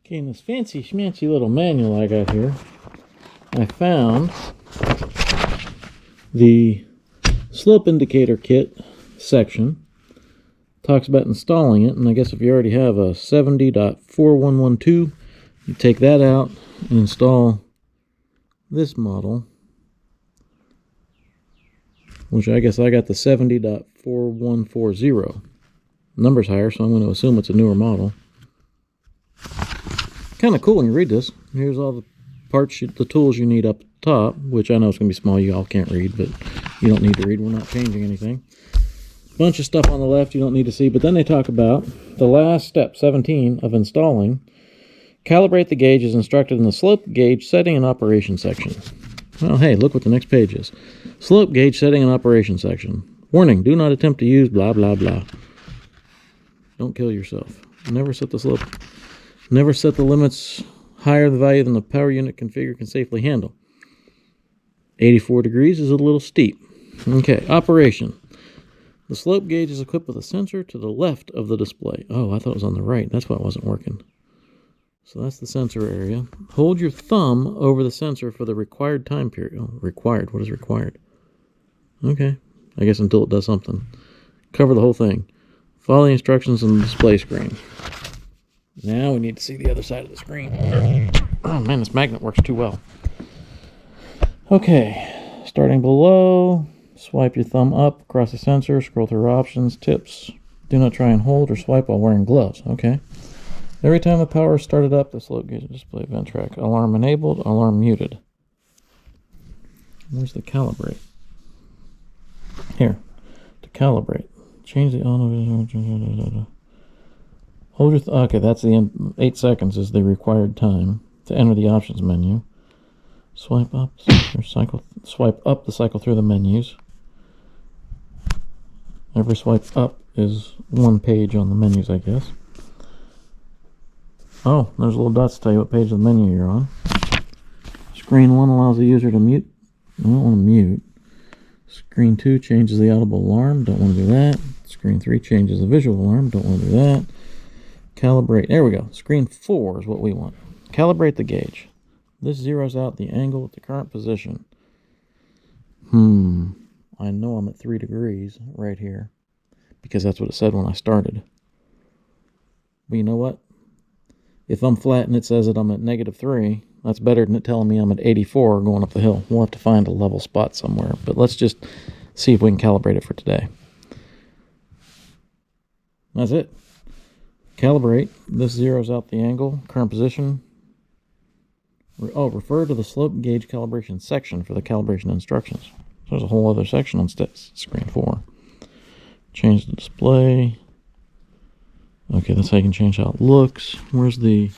Okay, in this fancy schmancy little manual I got here, I found the slope indicator kit section. Talks about installing it, and I guess if you already have a 70.4112, you take that out and install this model, which I guess I got the 70.4140. Number's higher, so I'm going to assume it's a newer model. Kind of cool when you read this. Here's all the parts, the tools you need up top, which I know is going to be small. You all can't read, but you don't need to read. We're not changing anything. Bunch of stuff on the left you don't need to see, but then they talk about the last step, 17, of installing. Calibrate the gauge is instructed in the slope gauge setting and operation section. Well, hey, look what the next page is. Slope gauge setting and operation section. Warning, do not attempt to use blah, blah, blah. Don't kill yourself. Never set the slope. Never set the limits higher the value than the power unit configure can safely handle. 84 degrees is a little steep. Okay, operation. The slope gauge is equipped with a sensor to the left of the display. Oh, I thought it was on the right. That's why it wasn't working. So that's the sensor area. Hold your thumb over the sensor for the required time period. Oh, required. What is required? Okay. I guess until it does something. Cover the whole thing. Follow the instructions on the display screen. Now we need to see the other side of the screen. Oh man, this magnet works too well. Okay. Starting below. Swipe your thumb up across the sensor, scroll through options, tips. Do not try and hold or swipe while wearing gloves. Okay. Every time the power is started up, the slope gauge display Ventrac. Alarm enabled, alarm muted. Where's the calibrate? Here. To calibrate. Change the on. Hold your okay, that's the 8 seconds is the required time to enter the options menu. Swipe up or swipe up to cycle through the menus. Every swipe up is one page on the menus, I guess. Oh, there's little dots to tell you what page of the menu you're on. Screen 1 allows the user to mute. I don't want to mute. Screen 2 changes the audible alarm. Don't want to do that. Screen 3 changes the visual alarm. Don't want to do that. Calibrate. There we go. Screen 4 is what we want. Calibrate the gauge. This zeroes out the angle at the current position. I know I'm at 3 degrees right here because that's what it said when I started. But you know what? If I'm flat and it says that I'm at -3, that's better than it telling me I'm at 84 going up the hill. We'll have to find a level spot somewhere, but let's just see if we can calibrate it for today. That's it. Calibrate. This zeroes out the angle, current position. Oh, refer to the slope gauge calibration section for the calibration instructions. There's a whole other section on screen 4. Change the display. Okay, that's how you can change how it looks. There's all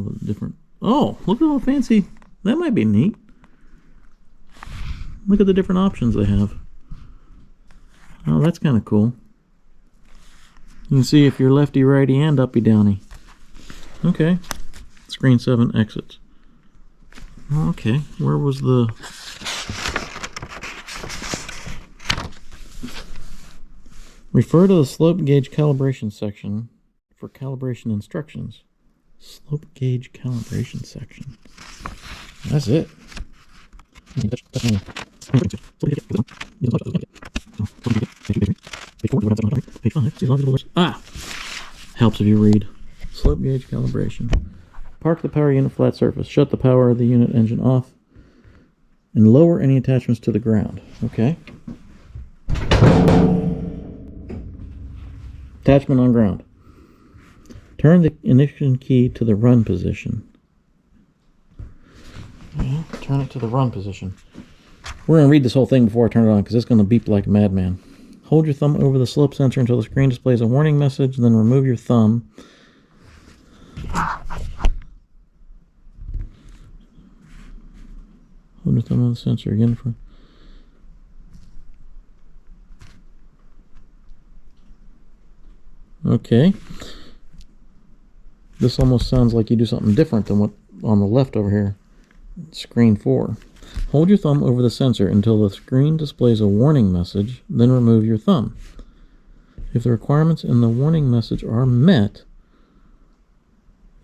the different... Oh, look at all the fancy... That might be neat. Look at the different options they have. Oh, that's kind of cool. You can see if you're lefty, righty, and uppy, downy. Okay. Screen 7 exits. Okay, where was the... Refer to the slope gauge calibration section for calibration instructions. Slope gauge calibration section. That's it. Ah! Helps if you read. Slope gauge calibration. Park the power unit flat surface. Shut the power of the unit engine off. And lower any attachments to the ground. Okay. Attachment on ground. Turn the ignition key to the run position. Yeah, turn it to the run position. We're going to read this whole thing before I turn it on because it's going to beep like a madman. Hold your thumb over the slope sensor until the screen displays a warning message, then remove your thumb. Hold your thumb on the sensor again for... Okay. This almost sounds like you do something different than what on the left over here. Screen 4. Hold your thumb over the sensor until the screen displays a warning message, then remove your thumb. If the requirements in the warning message are met,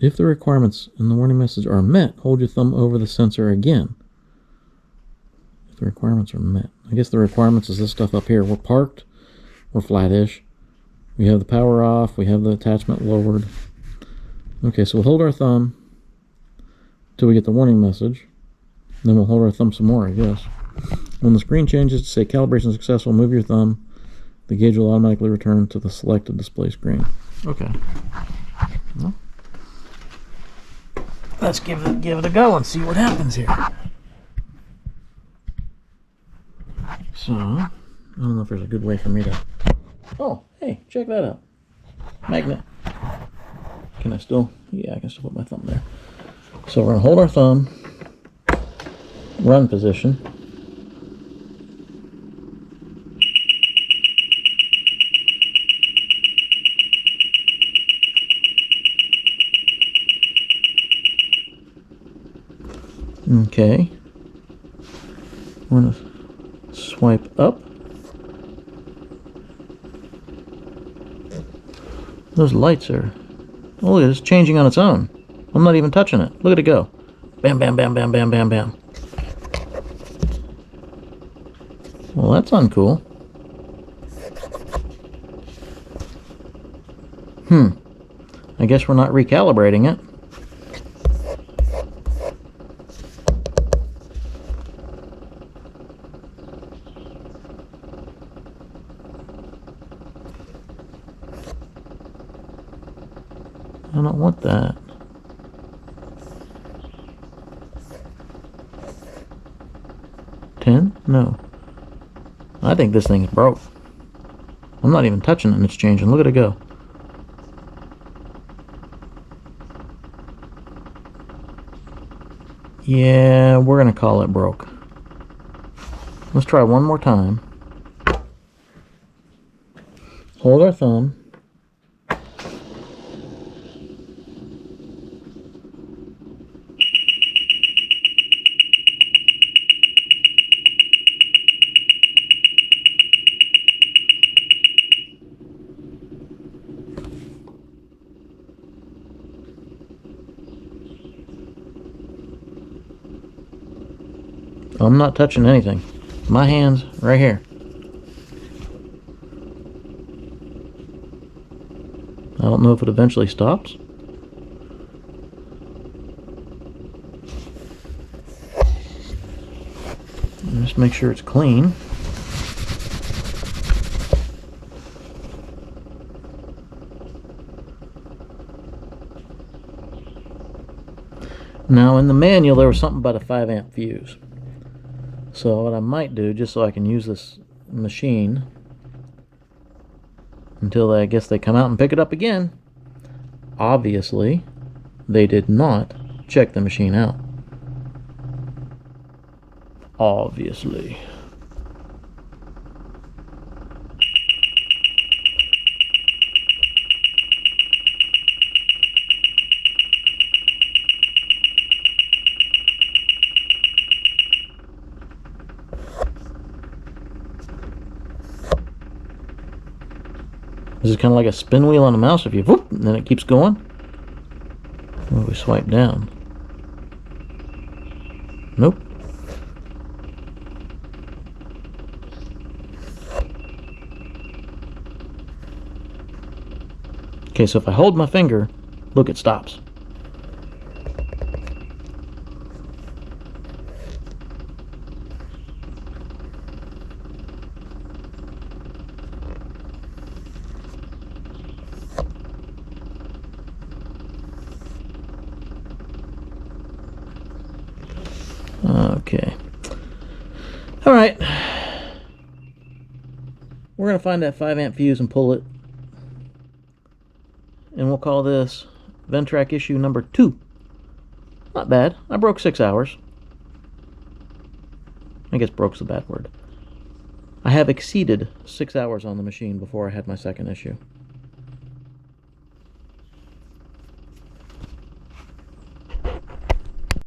If the requirements in the warning message are met, hold your thumb over the sensor again. If the requirements are met. I guess the requirements is this stuff up here. We're parked. We're flat-ish. We have the power off. We have the attachment lowered. Okay, so we'll hold our thumb until we get the warning message. Then we'll hold our thumb some more, I guess. When the screen changes to say calibration successful, move your thumb. The gauge will automatically return to the selected display screen. Okay. Well, let's give it a go and see what happens here. So, I don't know if there's a good way for me to... Oh, hey, check that out. Magnet. Can I still... Yeah, I can still put my thumb there. So we're going to hold our thumb, run position. Okay. We're going to swipe up. Those lights are... Oh, look, it's changing on its own. I'm not even touching it. Look at it go. Bam, bam, bam, bam, bam, bam, bam. Well, that's uncool. I guess we're not recalibrating it. I don't want that. No. I think this thing's broke. I'm not even touching it and it's changing. Look at it go. Yeah, we're going to call it broke. Let's try one more time. Hold our thumb. I'm not touching anything. My hand's right here. I don't know if it eventually stops. Just make sure it's clean. Now in the manual there was something about a 5 amp fuse. So what I might do, just so I can use this machine until I guess they come out and pick it up again. Obviously, they did not check the machine out. Obviously. This is kind of like a spin wheel on a mouse. If you whoop, and then it keeps going. Oh, we swipe down. Nope. Okay, so if I hold my finger, look, it stops. Okay. All right. We're going to find that 5 amp fuse and pull it. And we'll call this Ventrac issue number 2. Not bad. I broke 6 hours. I guess broke's the bad word. I have exceeded 6 hours on the machine before I had my second issue.